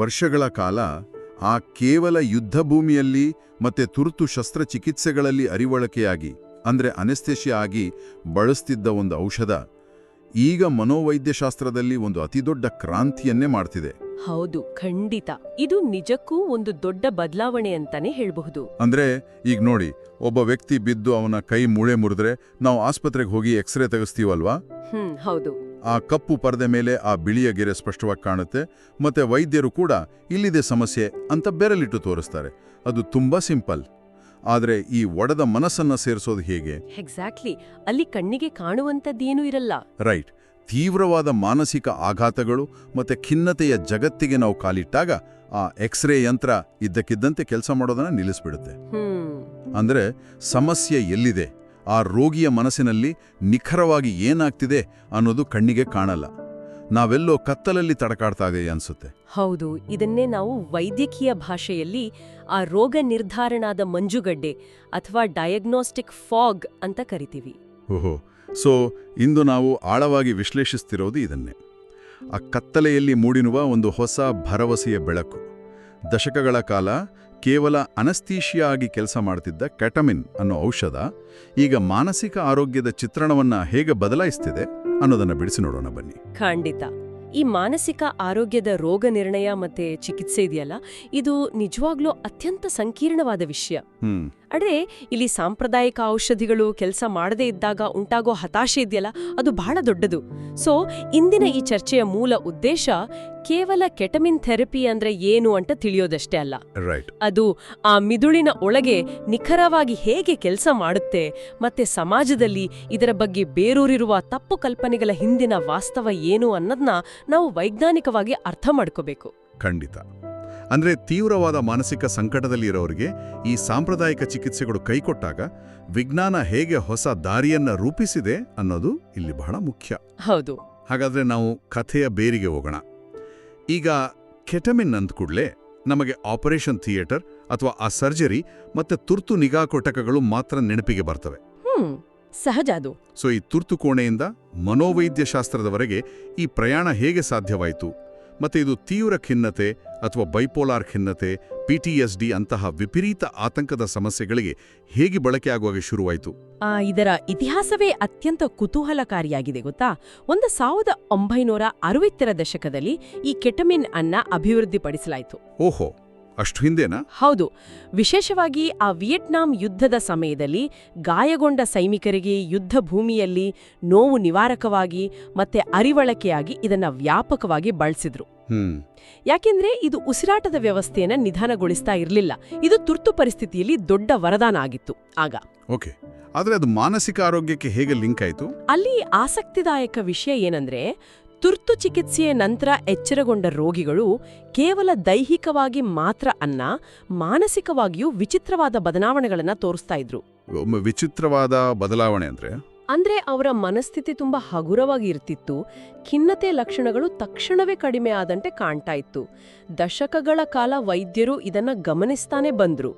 ವರ್ಷಗಳ ಕಾಲ ಆ ಕೇವಲ ಯುದ್ಧಭೂಮಿಯಲ್ಲಿ ಮತ್ತೆ ತುರ್ತು ಶಸ್ತ್ರಚಿಕಿತ್ಸೆಗಳಲ್ಲಿ ಅರಿವಳಿಕೆಯಾಗಿ ಅಂದ್ರೆ ಅನೆಸ್ಥೆಷಿಯಾ ಆಗಿ ಬಳಸ್ತಿದ್ದ ಒಂದು ಔಷಧ ಈಗ ಮನೋವೈದ್ಯಶಾಸ್ತ್ರದಲ್ಲಿ ಒಂದು ಅತಿದೊಡ್ಡ ಕ್ರಾಂತಿಯನ್ನೇ ಮಾಡ್ತಿದೆ. ಹೌದು, ಖಂಡಿತ. ಇದು ನಿಜಕ್ಕೂ ಒಂದು ದೊಡ್ಡ ಬದಲಾವಣೆ ಅಂತಾನೆ ಹೇಳಬಹುದು. ಅಂದ್ರೆ ಈಗ ನೋಡಿ, ಒಬ್ಬ ವ್ಯಕ್ತಿ ಬಿದ್ದು ಅವನ ಕೈ ಮೂಳೆ ಮುರಿದ್ರೆ ನಾವು ಆಸ್ಪತ್ರೆಗೆ ಹೋಗಿ ಎಕ್ಸ್ರೇ ತೆಗೆಸ್ತೀವಲ್ವಾ? ಹೌದು. ಆ ಕಪ್ಪು ಪರದೆ ಮೇಲೆ ಆ ಬಿಳಿಯ ಗೆರೆ ಸ್ಪಷ್ಟವಾಗಿ ಕಾಣುತ್ತೆ, ಮತ್ತೆ ವೈದ್ಯರು ಕೂಡ ಇಲ್ಲಿದೆ ಸಮಸ್ಯೆ ಅಂತ ಬೆರಳಿಟ್ಟು ತೋರಿಸ್ತಾರೆ. ಅದು ತುಂಬಾ ಸಿಂಪಲ್. ಆದ್ರೆ ಈ ಒಡೆದ ಮನಸ್ಸನ್ನ ಸೇರಿಸೋದು ಹೇಗೆ? ಎಕ್ಸಾಕ್ಟ್ಲಿ. ಅಲ್ಲಿ ಕಣ್ಣಿಗೆ ಕಾಣುವಂಥದ್ದೇನೂ ಇರಲ್ಲ. ರೈಟ್. ತೀವ್ರವಾದ ಮಾನಸಿಕ ಆಘಾತಗಳು ಮತ್ತೆ ಖಿನ್ನತೆಯ ಜಗತ್ತಿಗೆ ನಾವು ಕಾಲಿಟ್ಟಾಗ ಆ ಎಕ್ಸ್ರೇ ಯಂತ್ರ ಇದ್ದಕ್ಕಿದ್ದಂತೆ ಕೆಲಸ ಮಾಡೋದನ್ನ ನಿಲ್ಲಿಸ್ಬಿಡುತ್ತೆ. ಅಂದ್ರೆ ಸಮಸ್ಯೆ ಎಲ್ಲಿದೆ, ಆ ರೋಗಿಯ ಮನಸ್ಸಿನಲ್ಲಿ ನಿಖರವಾಗಿ ಏನಾಗ್ತಿದೆ ಅನ್ನೋದು ಕಣ್ಣಿಗೆ ಕಾಣಲ್ಲ. ನಾವೆಲ್ಲೋ ಕತ್ತಲಲ್ಲಿ ತಡಕಾಡ್ತಾ ಇದೆ ಅನ್ಸುತ್ತೆ. ಹೌದು, ಇದನ್ನೇ ನಾವು ವೈದ್ಯಕೀಯ ಭಾಷೆಯಲ್ಲಿ ಆ ರೋಗ ನಿರ್ಧಾರಣಾದ ಮಂಜುಗಡ್ಡೆ ಅಥವಾ ಡಯಾಗ್ನೋಸ್ಟಿಕ್ ಫಾಗ್ ಅಂತ ಕರಿತೀವಿ. ಓಹೋ. ಸೊ ಇಂದು ನಾವು ಆಳವಾಗಿ ವಿಶ್ಲೇಷಿಸ್ತಿರೋದು ಇದನ್ನೇ. ಆ ಕತ್ತಲೆಯಲ್ಲಿ ಮೂಡಿನುವ ಒಂದು ಹೊಸ ಭರವಸೆಯ ಬೆಳಕು. ದಶಕಗಳ ಕಾಲ ಕೇವಲ ಅನಸ್ಥೀಷಿಯಾ ಆಗಿ ಕೆಲಸ ಮಾಡ್ತಿದ್ದ ಕೆಟಮಿನ್ ಅನ್ನೋ ಔಷಧ ಈಗ ಮಾನಸಿಕ ಆರೋಗ್ಯದ ಚಿತ್ರಣವನ್ನ ಹೇಗೆ ಬದಲಾಯಿಸ್ತಿದೆ ಅನ್ನೋದನ್ನ ಬಿಡಿಸಿ ನೋಡೋಣ ಬನ್ನಿ. ಖಂಡಿತ. ಈ ಮಾನಸಿಕ ಆರೋಗ್ಯದ ರೋಗ ನಿರ್ಣಯ ಮತ್ತೆ ಚಿಕಿತ್ಸೆ ಇದೆಯಲ್ಲ, ಇದು ನಿಜವಾಗ್ಲೂ ಅತ್ಯಂತ ಸಂಕೀರ್ಣವಾದ ವಿಷಯ. ಅದೇ ಇಲ್ಲಿ ಸಾಂಪ್ರದಾಯಿಕ ಔಷಧಿಗಳು ಕೆಲಸ ಮಾಡದೇ ಇದ್ದಾಗ ಉಂಟಾಗೋ ಹತಾಶೆ ಇದೆಯಲ್ಲ, ಅದು ಬಹಳ ದೊಡ್ಡದು. ಸೊ ಇಂದಿನ ಈ ಚರ್ಚೆಯ ಮೂಲ ಉದ್ದೇಶ ಕೇವಲ ಕೆಟಮಿನ್ ಥೆರಪಿ ಅಂದ್ರೆ ಏನು ಅಂತ ತಿಳಿಯೋದಷ್ಟೇ ಅಲ್ಲ. ಅದು ಆ ಮಿದುಳಿನ ಒಳಗೆ ನಿಖರವಾಗಿ ಹೇಗೆ ಕೆಲಸ ಮಾಡುತ್ತೆ, ಮತ್ತೆ ಸಮಾಜದಲ್ಲಿ ಇದರ ಬಗ್ಗೆ ಬೇರೂರಿರುವ ತಪ್ಪು ಕಲ್ಪನೆಗಳ ಹಿಂದಿನ ವಾಸ್ತವ ಏನು ಅನ್ನೋದನ್ನ ನಾವು ವೈಜ್ಞಾನಿಕವಾಗಿ ಅರ್ಥ ಮಾಡ್ಕೋಬೇಕು. ಖಂಡಿತ. ಅಂದ್ರೆ ತೀವ್ರವಾದ ಮಾನಸಿಕ ಸಂಕಟದಲ್ಲಿ ಇರೋರಿಗೆ ಈ ಸಾಂಪ್ರದಾಯಿಕ ಚಿಕಿತ್ಸೆಗಳು ಕೈಕೊಟ್ಟಾಗ ವಿಜ್ಞಾನ ಹೇಗೆ ಹೊಸ ದಾರಿಯನ್ನ ರೂಪಿಸಿದೆ ಅನ್ನೋದು ಇಲ್ಲಿ ಬಹಳ ಮುಖ್ಯ. ಹೌದು. ಹಾಗಾದ್ರೆ ನಾವು ಕಥೆಯ ಬೇರಿಗೆ ಹೋಗೋಣ. ಈಗ ಕೆಟಮಿನ್ ಅಂದ ಕೂಡಲೇ ನಮಗೆ ಆಪರೇಷನ್ ಥಿಯೇಟರ್ ಅಥವಾ ಆ ಸರ್ಜರಿ ಮತ್ತೆ ತುರ್ತು ನಿಗಾ ಕೊಠಕಗಳು ಮಾತ್ರ ನೆನಪಿಗೆ ಬರ್ತವೆ. ಸಹಜ ಅದು. ಸೊ ಈ ತುರ್ತು ಕೋಣೆಯಿಂದ ಮನೋವೈದ್ಯಶಾಸ್ತ್ರದವರೆಗೆ ಈ ಪ್ರಯಾಣ ಹೇಗೆ ಸಾಧ್ಯವಾಯಿತು? ಮತ್ತೆ ಇದು ತೀವ್ರ ಖಿನ್ನತೆ ಅಥವಾ ಬೈಪೋಲಾರ್ ಖಿನ್ನತೆ, PTSD ಅಂತಹ ವಿಪರೀತ ಆತಂಕದ ಸಮಸ್ಯೆಗಳಿಗೆ ಹೇಗೆ ಬಳಕೆಯಾಗುವಾಗ ಶುರುವಾಯಿತು? ಇದರ ಇತಿಹಾಸವೇ ಅತ್ಯಂತ ಕುತೂಹಲಕಾರಿಯಾಗಿದೆ ಗೊತ್ತಾ. 1960ರ ದಶಕದಲ್ಲಿ ಈ ಕೆಟಮಿನ್ ಅನ್ನ ಅಭಿವೃದ್ಧಿಪಡಿಸಲಾಯಿತು. ಓಹೋ, ಅಷ್ಟು ಹಿಂದೆನಾ? ಹೌದು. ವಿಶೇಷವಾಗಿ ಆ ವಿಯೆಟ್ನಾಂ ಯುದ್ಧದ ಸಮಯದಲ್ಲಿ ಗಾಯಗೊಂಡ ಸೈನಿಕರಿಗೆ ಯುದ್ಧ ಭೂಮಿಯಲ್ಲಿ ನೋವು ನಿವಾರಕವಾಗಿ ಮತ್ತೆ ಅರಿವಳಿಕೆಯಾಗಿ ಇದನ್ನ ವ್ಯಾಪಕವಾಗಿ ಬಳಸಿದ್ರು. ಯಾಕೆಂದ್ರೆ ಇದು ಉಸಿರಾಟದ ವ್ಯವಸ್ಥೆಯನ್ನ ನಿಧಾನಗೊಳಿಸ್ತಾ ಇರಲಿಲ್ಲ. ಇದು ತುರ್ತು ಪರಿಸ್ಥಿತಿಯಲ್ಲಿ ದೊಡ್ಡ ವರದಾನ ಆಗಿತ್ತು ಆಗ. ಓಕೆ, ಆದ್ರೆ ಅದು ಮಾನಸಿಕ ಆರೋಗ್ಯಕ್ಕೆ ಹೇಗೆ ಲಿಂಕ್ ಆಯಿತು? ಅಲ್ಲಿ ಆಸಕ್ತಿದಾಯಕ ವಿಷಯ ಏನಂದ್ರೆ, ತುರ್ತು ಚಿಕಿತ್ಸೆಯ ನಂತರ ಎಚ್ಚರಗೊಂಡ ರೋಗಿಗಳು ಕೇವಲ ದೈಹಿಕವಾಗಿ ಮಾತ್ರ ಅಲ್ಲ, ಮಾನಸಿಕವಾಗಿಯೂ ವಿಚಿತ್ರವಾದ ಬದಲಾವಣೆಗಳನ್ನ ತೋರಿಸ್ತಾ ಇದ್ರು. ವಿಚಿತ್ರವಾದ ಬದಲಾವಣೆ ಅಂದ್ರೆ ಅವರ ಮನಸ್ಥಿತಿ ತುಂಬಾ ಹಗುರವಾಗಿ ಇರ್ತಿತ್ತು. ಖಿನ್ನತೆ ಲಕ್ಷಣಗಳು ತಕ್ಷಣವೇ ಕಡಿಮೆ ಆದಂತೆ ಕಾಣ್ತಾ ಇತ್ತು. ದಶಕಗಳ ಕಾಲ ವೈದ್ಯರು ಇದನ್ನ ಗಮನಿಸ್ತಾನೆ ಬಂದ್ರು.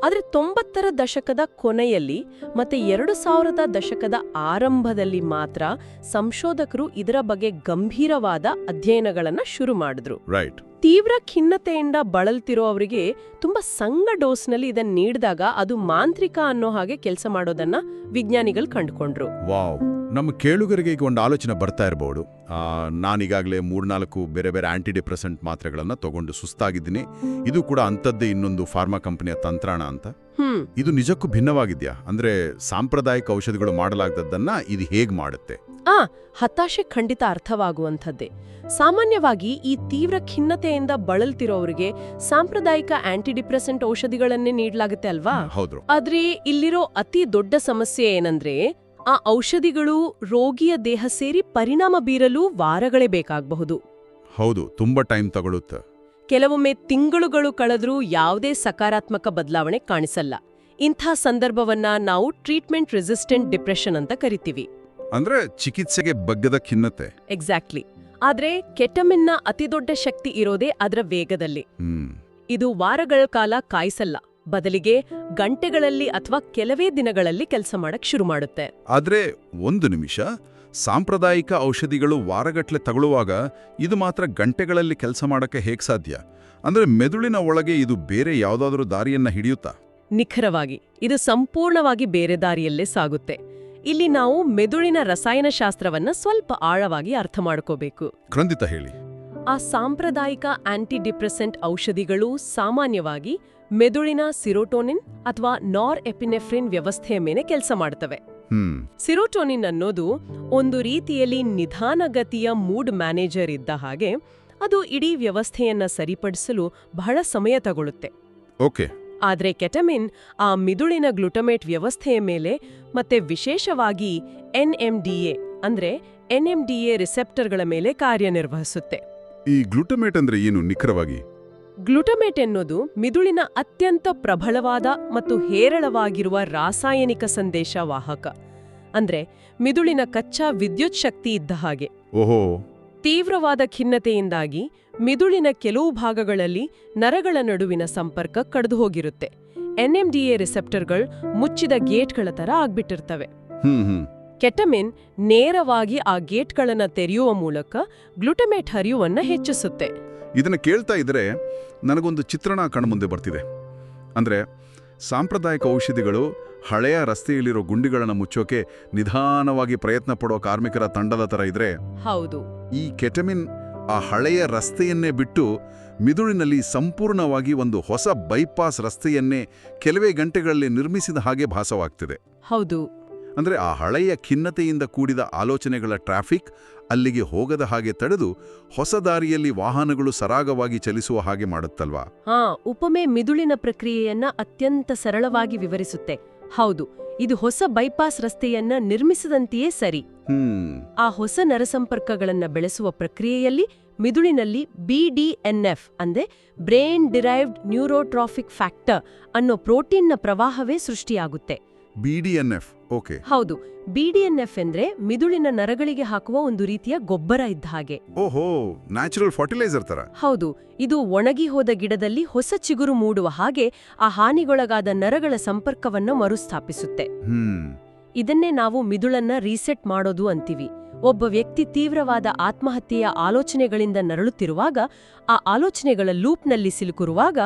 ಆದ್ರೆ 90ರ ದಶಕದ ಕೊನೆಯಲ್ಲಿ ಮತ್ತೆ 2000ರ ದಶಕದ ಆರಂಭದಲ್ಲಿ ಮಾತ್ರ ಸಂಶೋಧಕರು ಇದರ ಬಗ್ಗೆ ಗಂಭೀರವಾದ ಅಧ್ಯಯನಗಳನ್ನ ಶುರು ಮಾಡಿದ್ರು. ತೀವ್ರ ಖಿನ್ನತೆಯಿಂದ ಬಳಲ್ತಿರೋ ಅವರಿಗೆ ತುಂಬಾ ಸಣ್ಣ ಡೋಸ್ನಲ್ಲಿ ಇದನ್ನ ನೀಡಿದಾಗ ಅದು ಮಾಂತ್ರಿಕ ಅನ್ನೋ ಹಾಗೆ ಕೆಲಸ ಮಾಡೋದನ್ನ ವಿಜ್ಞಾನಿಗಳು ಕಂಡುಕೊಂಡ್ರು. ವಾವ್, ನಮ್ಮ ಕೇಳುಗರಿಗೆ ಈಗ ಒಂದು ಆಲೋಚನೆ ಬರ್ತಾ ಇರಬಹುದು. ನಾನೀಗಾಗಲೇ 3-4 ಬೇರೆ ಬೇರೆ ಆಂಟಿಡಿಪ್ರೆಸೆಂಟ್ ಮಾತ್ರೆಗಳನ್ನ ತಗೊಂಡು ಸುಸ್ತಾಗಿದ್ದೀನಿ, ಇದು ಕೂಡ ಅಂಥದ್ದೇ ಇನ್ನೊಂದು ಫಾರ್ಮಾ ಕಂಪನಿಯ ತಂತ್ರಾಣ ಅಂತ. ಇದು ನಿಜಕ್ಕೂ ಭಿನ್ನವಾಗಿದ್ಯಾ? ಅಂದ್ರೆ ಸಾಂಪ್ರದಾಯಿಕ ಔಷಧಿಗಳು ಮಾಡಲಾಗದದ್ದನ್ನ ಇದು ಹೇಗ್ ಮಾಡುತ್ತೆ? ಹತಾಶೆ ಖಂಡಿತ ಅರ್ಥವಾಗುವಂಥದ್ದೇ. ಸಾಮಾನ್ಯವಾಗಿ ಈ ತೀವ್ರ ಖಿನ್ನತೆಯಿಂದ ಬಳಲ್ತಿರೋರಿಗೆ ಸಾಂಪ್ರದಾಯಿಕ ಆಂಟಿಡಿಪ್ರೆಸೆಂಟ್ ಔಷಧಿಗಳನ್ನೇ ನೀಡಲಾಗುತ್ತೆ ಅಲ್ವಾ? ಹೌದು. ಆದ್ರೆ ಇಲ್ಲಿರೋ ಅತಿ ದೊಡ್ಡ ಸಮಸ್ಯೆ ಏನಂದ್ರೆ, ಆ ಔಷಧಿಗಳು ರೋಗಿಯ ದೇಹ ಸೇರಿ ಪರಿಣಾಮ ಬೀರಲು ವಾರಗಳೇ ಬೇಕಾಗಬಹುದು. ಹೌದು, ತುಂಬಾ ಟೈಮ್ ತಗೊಳುತ್ತೆ. ಕೆಲವೊಮ್ಮೆ ತಿಂಗಳುಗಳು ಕಳೆದ್ರೂ ಯಾವುದೇ ಸಕಾರಾತ್ಮಕ ಬದಲಾವಣೆ ಕಾಣಿಸಲ್ಲ. ಇಂಥ ಸಂದರ್ಭವನ್ನ ನಾವು ಟ್ರೀಟ್ಮೆಂಟ್ ರೆಸಿಸ್ಟೆಂಟ್ ಡಿಪ್ರೆಷನ್ ಅಂತ ಕರಿತೀವಿ. ಅಂದ್ರೆ ಚಿಕಿತ್ಸೆಗೆ ಬಗ್ಗದ ಖಿನ್ನತೆ. ಎಕ್ಸಾಕ್ಟ್ಲಿ. ಆದ್ರೆ ಕೆಟಮಿನ್ನ ಅತಿದೊಡ್ಡ ಶಕ್ತಿ ಇರೋದೇ ಅದರ ವೇಗದಲ್ಲಿ. ಇದು ವಾರಗಳ ಕಾಲ ಕಾಯಿಸಲ್ಲ, ಬದಲಿಗೆ ಗಂಟೆಗಳಲ್ಲಿ ಅಥವಾ ಕೆಲವೇ ದಿನಗಳಲ್ಲಿ ಕೆಲಸ ಮಾಡಕ್ ಶುರು ಮಾಡುತ್ತೆ. ಆದ್ರೆ ಒಂದು ನಿಮಿಷ, ಸಾಂಪ್ರದಾಯಿಕ ಔಷಧಿಗಳು ವಾರಗಟ್ಲೆ ತಗೊಳ್ಳುವಾಗ ಇದು ಮಾತ್ರ ಗಂಟೆಗಳಲ್ಲಿ ಕೆಲಸ ಮಾಡಕ್ಕೆ ಹೇಗೆ ಸಾಧ್ಯ? ಅಂದ್ರೆ ಮೆದುಳಿನ ಒಳಗೆ ಇದು ಬೇರೆ ಯಾವುದಾದ್ರೂ ದಾರಿಯನ್ನ ಹಿಡಿಯುತ್ತಾ? ನಿಖರವಾಗಿ ಇದು ಸಂಪೂರ್ಣವಾಗಿ ಬೇರೆ ದಾರಿಯಲ್ಲೇ ಸಾಗುತ್ತೆ. ಇಲ್ಲಿ ನಾವು ಮೆದುಳಿನ ರಸಾಯನಶಾಸ್ತ್ರವನ್ನ ಸ್ವಲ್ಪ ಆಳವಾಗಿ ಅರ್ಥ ಮಾಡ್ಕೋಬೇಕು. ಖಂಡಿತ ಹೇಳಿ. ಆ ಸಾಂಪ್ರದಾಯಿಕ ಆಂಟಿಡಿಪ್ರೆಸೆಂಟ್ ಔಷಧಿಗಳು ಸಾಮಾನ್ಯವಾಗಿ ಮೆದುಳಿನ ಸಿರೋಟೋನಿನ್ ಅಥವಾ ನಾರ್ ಎಪಿನೆಫ್ರಿನ್ ವ್ಯವಸ್ಥೆಯ ಮೇಲೆ ಕೆಲಸ ಮಾಡ್ತವೆ. ಸಿರೋಟೋನಿನ್ ಅನ್ನೋದು ಒಂದು ರೀತಿಯಲ್ಲಿ ನಿಧಾನಗತಿಯ ಮೂಡ್ ಮ್ಯಾನೇಜರ್ ಇದ್ದ ಹಾಗೆ, ಅದು ಇಡೀ ವ್ಯವಸ್ಥೆಯನ್ನ ಸರಿಪಡಿಸಲು ಬಹಳ ಸಮಯ ತಗೊಳ್ಳುತ್ತೆ. ಓಕೆ. ಆದ್ರೆ ಕೆಟಮಿನ್ ಆ ಮಿದುಳಿನ ಗ್ಲುಟಮೇಟ್ ವ್ಯವಸ್ಥೆಯ ಮೇಲೆ ಮತ್ತೆ ವಿಶೇಷವಾಗಿ NMDA ಅಂದ್ರೆ NMDA ರಿಸೆಪ್ಟರ್ಗಳ ಮೇಲೆ ಕಾರ್ಯನಿರ್ವಹಿಸುತ್ತೆ. ಈ ಗ್ಲುಟಮೇಟ್ ಅಂದ್ರೆ ಏನು ನಿಖರವಾಗಿ? ಗ್ಲುಟಮೇಟ್ ಎನ್ನುವುದು ಮಿದುಳಿನ ಅತ್ಯಂತ ಪ್ರಬಲವಾದ ಮತ್ತು ಹೇರಳವಾಗಿರುವ ರಾಸಾಯನಿಕ ಸಂದೇಶ ವಾಹಕ. ಅಂದ್ರೆ ಮಿದುಳಿನ ಕಚ್ಚಾ ವಿದ್ಯುತ್ ಶಕ್ತಿ ಇದ್ದ ಹಾಗೆ. ಓಹೋ. ತೀವ್ರವಾದ ಖಿನ್ನತೆಯಿಂದಾಗಿ ಮಿದುಳಿನ ಕೆಲವು ಭಾಗಗಳಲ್ಲಿ ನರಗಳ ನಡುವಿನ ಸಂಪರ್ಕ ಕಡಿದು ಹೋಗಿರುತ್ತೆ. NMDA ರಿಸೆಪ್ಟರ್ಗಳು ಮುಚ್ಚಿದ ಗೇಟ್ಗಳ ತರ ಆಗ್ಬಿಟ್ಟಿರ್ತವೆ. ಕೆಟಮಿನ್ ನೇರವಾಗಿ ಆ ಗೇಟ್ಗಳನ್ನ ತೆರೆಯುವ ಮೂಲಕ ಗ್ಲುಟಮೇಟ್ ಹರಿಯುವನ್ನ ಹೆಚ್ಚಿಸುತ್ತೆ. ಇದನ್ನ ಕೇಳ್ತಾ ಇದ್ರೆ ನನಗೊಂದು ಚಿತ್ರಣ ಕಣ್ಮುಂದೆ ಬರ್ತಿದೆ. ಅಂದ್ರೆ ಸಾಂಪ್ರದಾಯಿಕ ಔಷಧಿಗಳು ಹಳೆಯ ರಸ್ತೆಯಲ್ಲಿರೋ ಗುಂಡಿಗಳನ್ನು ಮುಚ್ಚೋಕೆ ನಿಧಾನವಾಗಿ ಪ್ರಯತ್ನ ಪಡೋ ಕಾರ್ಮಿಕರ ತಂಡದ ತರ ಇದ್ರೆ, ಹೌದು, ಈ ಕೆಟಮಿನ್ ಆ ಹಳೆಯ ರಸ್ತೆಯನ್ನೇ ಬಿಟ್ಟು ಮಿದುಳಿನಲ್ಲಿ ಸಂಪೂರ್ಣವಾಗಿ ಒಂದು ಹೊಸ ಬೈಪಾಸ್ ರಸ್ತೆಯನ್ನೇ ಕೆಲವೇ ಗಂಟೆಗಳಲ್ಲಿ ನಿರ್ಮಿಸಿದ ಹಾಗೆ ಭಾಸವಾಗ್ತಿದೆ. ಹೌದು. ಅಂದ್ರೆ ಆ ಹಳೆಯ ಖಿನ್ನತೆಯಿಂದ ಕೂಡಿದ ಆಲೋಚನೆಗಳ ಟ್ರಾಫಿಕ್ ಅಲ್ಲಿಗೆ ಹೋಗದ ಹಾಗೆ ತಡೆದು ಹೊಸ ದಾರಿಯಲ್ಲಿ ವಾಹನಗಳು ಸರಾಗವಾಗಿ ಚಲಿಸುವ ಹಾಗೆ ಮಾಡುತ್ತಲ್ವಾ? ಉಪಮೆ ಮಿದುಳಿನ ಪ್ರಕ್ರಿಯೆಯನ್ನ ಅತ್ಯಂತ ಸರಳವಾಗಿ ವಿವರಿಸುತ್ತೆ. ಹೌದು, ಇದು ಹೊಸ ಬೈಪಾಸ್ ರಸ್ತೆಯನ್ನ ನಿರ್ಮಿಸದಂತೆಯೇ ಸರಿ. ಆ ಹೊಸ ನರಸಂಪರ್ಕಗಳನ್ನ ಬೆಳೆಸುವ ಪ್ರಕ್ರಿಯೆಯಲ್ಲಿ ಮಿದುಳಿನಲ್ಲಿ BDNF ಅಂದ್ರೆ ಬ್ರೈನ್ ಡಿರೈವ್ಡ್ ನ್ಯೂರೋಟ್ರಾಫಿಕ್ ಫ್ಯಾಕ್ಟರ್ ಅನ್ನೋ ಪ್ರೋಟೀನ್ನ ಪ್ರವಾಹವೇ ಸೃಷ್ಟಿಯಾಗುತ್ತೆ. BDNF. ಓಕೆ. ಹೌದು, BDNF ಎಂದ್ರೆ ಮಿದುಳಿನ ನರಗಳಿಗೆ ಹಾಕುವ ಒಂದು ರೀತಿಯ ಗೊಬ್ಬರ ಇದ್ದ ಹಾಗೆ. ಓಹೋ, ನ್ಯಾಚುರಲ್ ಫರ್ಟಿಲೈಸರ್ ತರ. ಹೌದು, ಇದು ಒಣಗಿ ಹೋದ ಗಿಡದಲ್ಲಿ ಹೊಸ ಚಿಗುರು ಮೂಡುವ ಹಾಗೆ ಆ ಹಾನಿಗೊಳಗಾದ ನರಗಳ ಸಂಪರ್ಕವನ್ನು ಮರುಸ್ಥಾಪಿಸುತ್ತೆ. ಇದನ್ನೇ ನಾವು ಮಿದುಳನ್ನ ರೀಸೆಟ್ ಮಾಡೋದು ಅಂತೀವಿ. ಒಬ್ಬ ವ್ಯಕ್ತಿ ತೀವ್ರವಾದ ಆತ್ಮಹತ್ಯೆಯ ಆಲೋಚನೆಗಳಿಂದ ನರಳುತ್ತಿರುವಾಗ, ಆ ಆಲೋಚನೆಗಳ ಲೂಪ್ನಲ್ಲಿ ಸಿಲುಕಿರುವಾಗ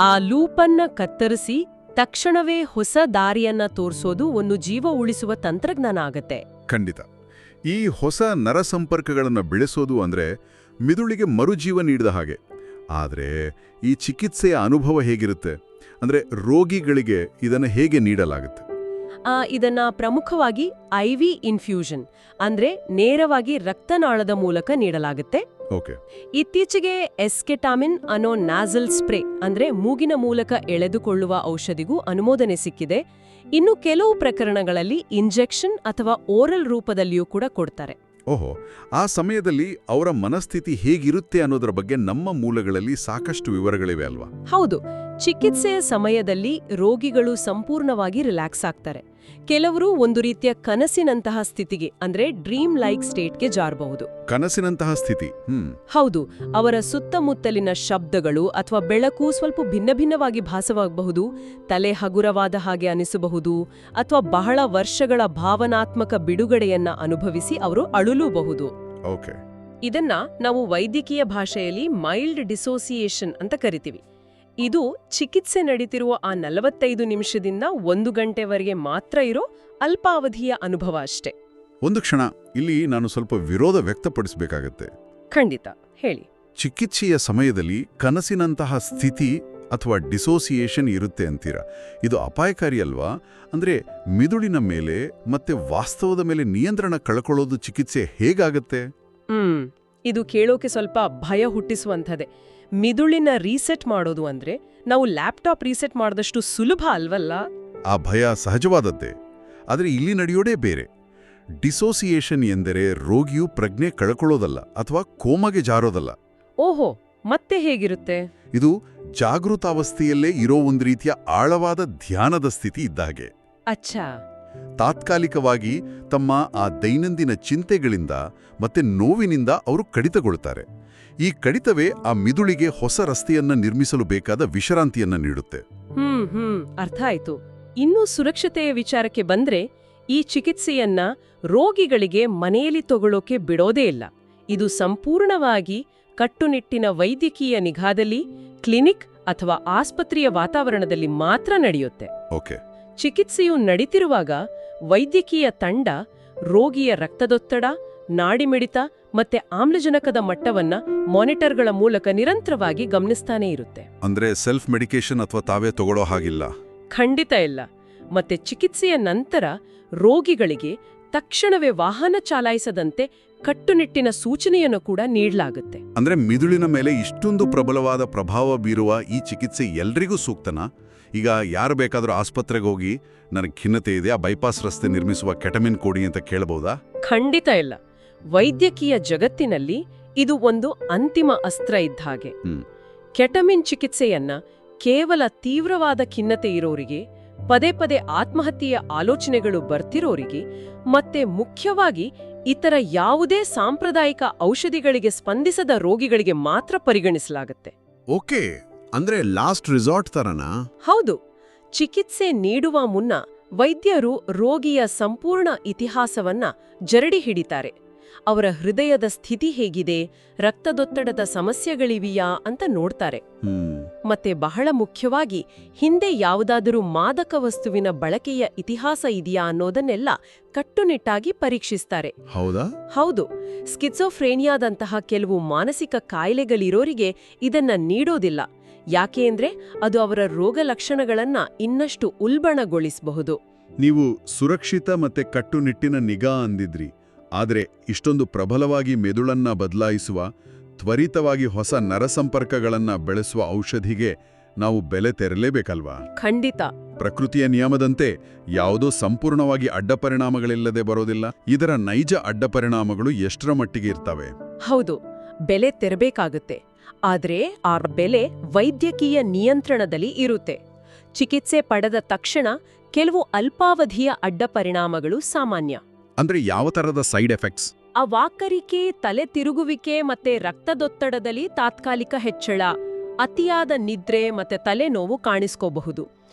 ಆ ಲೂಪನ್ನ ಕತ್ತರಿಸಿ ತಕ್ಷಣವೇ ಹೊಸ ದಾರಿಯನ್ನ ತೋರಿಸೋದು ಒಂದು ಜೀವ ಉಳಿಸುವ ತಂತ್ರಜ್ಞಾನ ಆಗತ್ತೆ. ಖಂಡಿತ. ಈ ಹೊಸ ನರಸಂಪರ್ಕಗಳನ್ನು ಬೆಳೆಸೋದು ಅಂದ್ರೆ ಮಿದುಳಿಗೆ ಮರುಜೀವ ನೀಡಿದ ಹಾಗೆ. ಆದ್ರೆ ಈ ಚಿಕಿತ್ಸೆಯ ಅನುಭವ ಹೇಗಿರುತ್ತೆ? ಅಂದ್ರೆ ರೋಗಿಗಳಿಗೆ ಇದನ್ನು ಹೇಗೆ ನೀಡಲಾಗುತ್ತೆ? ಇದನ್ನ ಪ್ರಮುಖವಾಗಿ IV ಇನ್ಫ್ಯೂಷನ್ ಅಂದ್ರೆ ನೇರವಾಗಿ ರಕ್ತನಾಳದ ಮೂಲಕ ನೀಡಲಾಗುತ್ತೆ. ಓಕೆ. ಇತ್ತೀಚೆಗೆ ಎಸ್ಕೆಟಾಮಿನ್ ಅನ್ನೋ ನ್ಯಾಸಲ್ ಸ್ಪ್ರೇ ಅಂದ್ರೆ ಮೂಗಿನ ಮೂಲಕ ಎಳೆದುಕೊಳ್ಳುವ ಔಷಧಿಗೂ ಅನುಮೋದನೆ ಸಿಕ್ಕಿದೆ. ಇನ್ನು ಕೆಲವು ಪ್ರಕರಣಗಳಲ್ಲಿ ಇಂಜೆಕ್ಷನ್ ಅಥವಾ ಓರಲ್ ರೂಪದಲ್ಲಿಯೂ ಕೂಡ ಕೊಡ್ತಾರೆ. ಓಹೋ, ಆ ಸಮಯದಲ್ಲಿ ಅವರ ಮನಸ್ಥಿತಿ ಹೇಗಿರುತ್ತೆ ಅನ್ನೋದರ ಬಗ್ಗೆ ನಮ್ಮ ಮೂಲಗಳಲ್ಲಿ ಸಾಕಷ್ಟು ವಿವರಗಳಿವೆ ಅಲ್ವಾ? ಹೌದು, ಚಿಕಿತ್ಸೆಯ ಸಮಯದಲ್ಲಿ ರೋಗಿಗಳು ಸಂಪೂರ್ಣವಾಗಿ ರಿಲ್ಯಾಕ್ಸ್ ಆಗ್ತಾರೆ. ಕೆಲವರು ಒಂದು ರೀತಿಯ ಕನಸಿನಂತಹ ಸ್ಥಿತಿಗೆ ಅಂದ್ರೆ ಡ್ರೀಮ್ ಲೈಕ್ ಸ್ಟೇಟ್ಗೆ ಜಾರಬಹುದು. ಕನಸಿನಂತಹ ಸ್ಥಿತಿ? ಹೌದು, ಅವರ ಸುತ್ತಮುತ್ತಲಿನ ಶಬ್ದಗಳು ಅಥವಾ ಬೆಳಕು ಸ್ವಲ್ಪ ಭಿನ್ನವಾಗಿ ಭಾಸವಾಗಬಹುದು, ತಲೆ ಹಗುರವಾದ ಹಾಗೆ ಅನಿಸಬಹುದು, ಅಥವಾ ಬಹಳ ವರ್ಷಗಳ ಭಾವನಾತ್ಮಕ ಬಿಡುಗಡೆಯನ್ನ ಅನುಭವಿಸಿ ಅವರು ಅಳುಲೂಬಹುದು. ಓಕೆ. ಇದನ್ನ ನಾವು ವೈದ್ಯಕೀಯ ಭಾಷೆಯಲ್ಲಿ ಮೈಲ್ಡ್ ಡಿಸೋಸಿಯೇಷನ್ ಅಂತ ಕರಿತೀವಿ. ಇದು ಚಿಕಿತ್ಸೆ ನಡೀತಿರುವ ಆ 45 ನಿಮಿಷದಿಂದ 1 ಗಂಟೆವರೆಗೆ ಮಾತ್ರ ಇರೋ ಅಲ್ಪಾವಧಿಯ ಅನುಭವ ಅಷ್ಟೇ. ಒಂದು ಕ್ಷಣ, ಇಲ್ಲಿ ನಾನು ಸ್ವಲ್ಪ ವಿರೋಧ ವ್ಯಕ್ತಪಡಿಸಬೇಕಾಗತ್ತೆ. ಖಂಡಿತ, ಹೇಳಿ. ಚಿಕಿತ್ಸೆಯ ಸಮಯದಲ್ಲಿ ಕನಸಿನಂತಹ ಸ್ಥಿತಿ ಅಥವಾ ಡಿಸೋಸಿಯೇಷನ್ ಇರುತ್ತೆ ಅಂತೀರಾ? ಇದು ಅಪಾಯಕಾರಿ ಅಲ್ವಾ? ಅಂದ್ರೆ ಮಿದುಳಿನ ಮೇಲೆ ಮತ್ತೆ ವಾಸ್ತವದ ಮೇಲೆ ನಿಯಂತ್ರಣ ಕಳ್ಕೊಳ್ಳೋದು ಚಿಕಿತ್ಸೆ ಹೇಗಾಗತ್ತೆ? ಇದು ಕೇಳೋಕೆ ಸ್ವಲ್ಪ ಭಯ ಹುಟ್ಟಿಸುವಂಥದ್ದೇ. ಮಿದುಳಿನ ರೀಸೆಟ್ ಮಾಡೋದು ಅಂದ್ರೆ ನಾವು ಲ್ಯಾಪ್ಟಾಪ್ ರೀಸೆಟ್ ಮಾಡಿದಷ್ಟು ಸುಲಭ ಅಲ್ವಲ್ಲ? ಆ ಭಯ ಸಹಜವಾದದ್ದೇ. ಆದರೆ ಇಲ್ಲಿ ನಡೆಯೋದೇ ಬೇರೆ. ಡಿಸೋಸಿಯೇಷನ್ ಎಂದರೆ ರೋಗಿಯು ಪ್ರಜ್ಞೆ ಕಳ್ಕೊಳ್ಳೋದಲ್ಲ ಅಥವಾ ಕೋಮಗೆ ಜಾರೋದಲ್ಲ. ಓಹೋ, ಮತ್ತೆ ಹೇಗಿರುತ್ತೆ? ಇದು ಜಾಗೃತಾವಸ್ಥೆಯಲ್ಲೇ ಇರೋ ಒಂದು ರೀತಿಯ ಆಳವಾದ ಧ್ಯಾನದ ಸ್ಥಿತಿ ಇದ್ದಾಗೆ. ಅಚ್ಚಾ. ತಾತ್ಕಾಲಿಕವಾಗಿ ತಮ್ಮ ಆ ದೈನಂದಿನ ಚಿಂತೆಗಳಿಂದ ಮತ್ತೆ ನೋವಿನಿಂದ ಅವರು ಕಡಿತಗೊಳ್ತಾರೆ. ಈ ಕಡಿತವೇ ಆ ಮಿದುಳಿಗೆ ಹೊಸ ರಸ್ತೆಯನ್ನ ನಿರ್ಮಿಸಲು ಬೇಕಾದ ವಿಶ್ರಾಂತಿಯನ್ನ ನೀಡುತ್ತೆ. ಅರ್ಥ ಆಯ್ತು. ಇನ್ನೂ ಸುರಕ್ಷತೆಯ ವಿಚಾರಕ್ಕೆ ಬಂದ್ರೆ, ಈ ಚಿಕಿತ್ಸೆಯನ್ನ ರೋಗಿಗಳಿಗೆ ಮನೆಯಲ್ಲಿ ತಗೊಳ್ಳೋಕೆ ಬಿಡೋದೇ ಇಲ್ಲ. ಇದು ಸಂಪೂರ್ಣವಾಗಿ ಕಟ್ಟುನಿಟ್ಟಿನ ವೈದ್ಯಕೀಯ ನಿಗಾದಲ್ಲಿ ಕ್ಲಿನಿಕ್ ಅಥವಾ ಆಸ್ಪತ್ರೆಯ ವಾತಾವರಣದಲ್ಲಿ ಮಾತ್ರ ನಡೆಯುತ್ತೆ. ಓಕೆ. ಚಿಕಿತ್ಸೆಯು ನಡೀತಿರುವಾಗ ವೈದ್ಯಕೀಯ ತಂಡ ರೋಗಿಯ ರಕ್ತದೊತ್ತಡ, ನಾಡಿಮಿಡಿತ ಮತ್ತೆ ಆಮ್ಲಜನಕದ ಮಟ್ಟವನ್ನ ಮಾನಿಟರ್ಗಳ ಮೂಲಕ ನಿರಂತರವಾಗಿ ಗಮನಿಸ್ತಾನೇ ಇರುತ್ತೆ. ಅಂದ್ರೆ ಸೆಲ್ಫ್ ಮೆಡಿಕೇಶನ್ ಅಥವಾ ತಾವೇ ತಗೊಳ್ಳೋ ಹಾಗಿಲ್ಲ? ಖಂಡಿತ ಇಲ್ಲ. ಮತ್ತೆ ಚಿಕಿತ್ಸೆಯ ನಂತರ ರೋಗಿಗಳಿಗೆ ತಕ್ಷಣವೇ ವಾಹನ ಚಾಲಾಯಿಸದಂತೆ ಕಟ್ಟುನಿಟ್ಟಿನ ಸೂಚನೆಯನ್ನು ಕೂಡ ನೀಡಲಾಗುತ್ತೆ. ಅಂದ್ರೆ ಮಿದುಳಿನ ಮೇಲೆ ಇಷ್ಟೊಂದು ಪ್ರಬಲವಾದ ಪ್ರಭಾವ ಬೀರುವ ಈ ಚಿಕಿತ್ಸೆ ಎಲ್ರಿಗೂ ಸೂಕ್ತನಾ? ಈಗ ಯಾರು ಬೇಕಾದರೂ ಆಸ್ಪತ್ರೆಗೆ ಹೋಗಿ ನನಗೆ ಖಿನ್ನತೆ ಇದೆ, ಆ ಬೈಪಾಸ್ ರಸ್ತೆ ನಿರ್ಮಿಸುವ ಕೆಟಮಿನ್ ಕೊಡಿ ಅಂತ ಕೇಳಬಹುದಾ? ಖಂಡಿತ ಇಲ್ಲ. ವೈದ್ಯಕೀಯ ಜಗತ್ತಿನಲ್ಲಿ ಇದು ಒಂದು ಅಂತಿಮ ಅಸ್ತ್ರ ಇದ್ದ ಹಾಗೆ. ಕೆಟಮಿನ್ ಚಿಕಿತ್ಸೆಯನ್ನ ಕೇವಲ ತೀವ್ರವಾದ ಖಿನ್ನತೆ ಇರೋರಿಗೆ, ಪದೇ ಪದೇ ಆತ್ಮಹತ್ಯೆಯ ಆಲೋಚನೆಗಳು ಬರ್ತಿರೋರಿಗೆ ಮತ್ತೆ ಮುಖ್ಯವಾಗಿ ಇತರ ಯಾವುದೇ ಸಾಂಪ್ರದಾಯಿಕ ಔಷಧಿಗಳಿಗೆ ಸ್ಪಂದಿಸದ ರೋಗಿಗಳಿಗೆ ಮಾತ್ರ ಪರಿಗಣಿಸಲಾಗುತ್ತೆ. ಓಕೆ, ಅಂದ್ರೆ ಲಾಸ್ಟ್ ರಿಸಾರ್ಟ್ ತರನಾ? ಹೌದು. ಚಿಕಿತ್ಸೆ ನೀಡುವ ಮುನ್ನ ವೈದ್ಯರು ರೋಗಿಯ ಸಂಪೂರ್ಣ ಇತಿಹಾಸವನ್ನ ಜರಡಿ ಹಿಡಿತಾರೆ. ಅವರ ಹೃದಯದ ಸ್ಥಿತಿ ಹೇಗಿದೆ, ರಕ್ತದೊತ್ತಡದ ಸಮಸ್ಯೆಗಳಿವೆಯಾ ಅಂತ ನೋಡ್ತಾರೆ. ಮತ್ತೆ ಬಹಳ ಮುಖ್ಯವಾಗಿ ಹಿಂದೆ ಯಾವುದಾದರೂ ಮಾದಕ ವಸ್ತುವಿನ ಬಳಕೆಯ ಇತಿಹಾಸ ಇದೆಯಾ ಅನ್ನೋದನ್ನೆಲ್ಲ ಕಟ್ಟುನಿಟ್ಟಾಗಿ ಪರೀಕ್ಷಿಸ್ತಾರೆ. ಹೌದಾ? ಹೌದು. ಸ್ಕಿಜೋಫ್ರೇನಿಯಾದಂತಹ ಕೆಲವು ಮಾನಸಿಕ ಕಾಯಿಲೆಗಳಿರೋರಿಗೆ ಇದನ್ನ ನೀಡೋದಿಲ್ಲ. ಯಾಕೆಂದ್ರೆ ಅದು ಅವರ ರೋಗ ಲಕ್ಷಣಗಳನ್ನ ಇನ್ನಷ್ಟು ಉಲ್ಬಣಗೊಳಿಸಬಹುದು. ನೀವು ಸುರಕ್ಷಿತ ಮತ್ತೆ ಕಟ್ಟುನಿಟ್ಟಿನ ನಿಗಾ ಅಂದಿದ್ರಿ. ಆದರೆ ಇಷ್ಟೊಂದು ಪ್ರಬಲವಾಗಿ ಮೆದುಳನ್ನ ಬದಲಾಯಿಸುವ, ತ್ವರಿತವಾಗಿ ಹೊಸ ನರಸಂಪರ್ಕಗಳನ್ನ ಬೆಳೆಸುವ ಔಷಧಿಗೆ ನಾವು ಬೆಲೆ ತೆರಲೇಬೇಕಲ್ವಾ? ಖಂಡಿತ. ಪ್ರಕೃತಿಯ ನಿಯಮದಂತೆ ಯಾವುದೋ ಸಂಪೂರ್ಣವಾಗಿ ಅಡ್ಡಪರಿಣಾಮಗಳಿಲ್ಲದೆ ಬರೋದಿಲ್ಲ. ಇದರ ನೈಜ ಅಡ್ಡಪರಿಣಾಮಗಳು ಎಷ್ಟರ ಮಟ್ಟಿಗೆ ಇರ್ತವೆ? ಹೌದು, ಬೆಲೆ ತೆರಬೇಕಾಗುತ್ತೆ. ಆದ್ರೆ ಆ ಬೆಲೆ ವೈದ್ಯಕೀಯ ನಿಯಂತ್ರಣದಲ್ಲಿ ಇರುತ್ತೆ. ಚಿಕಿತ್ಸೆ ಪಡೆದ ತಕ್ಷಣ ಕೆಲವು ಅಲ್ಪಾವಧಿಯ ಅಡ್ಡಪರಿಣಾಮಗಳು ಸಾಮಾನ್ಯ. ಅಂದ್ರೆ ಯಾವ ತರದ ಸೈಡ್ ಎಫೆಕ್ಟ್ಸ್? ಅವಾಕರಿಕೆ, ತಲೆ ತಿರುಗುವಿಕೆ ಮತ್ತೆ ರಕ್ತದೊತ್ತಡದಲ್ಲಿ ತಾತ್ಕಾಲಿಕ ಹೆಚ್ಚಳ, ಅತಿಯಾದ ನಿದ್ರೆ ಮತ್ತೆ ತಲೆನೋವು ಕಾಣಿಸ್ಕೋಬಹುದು.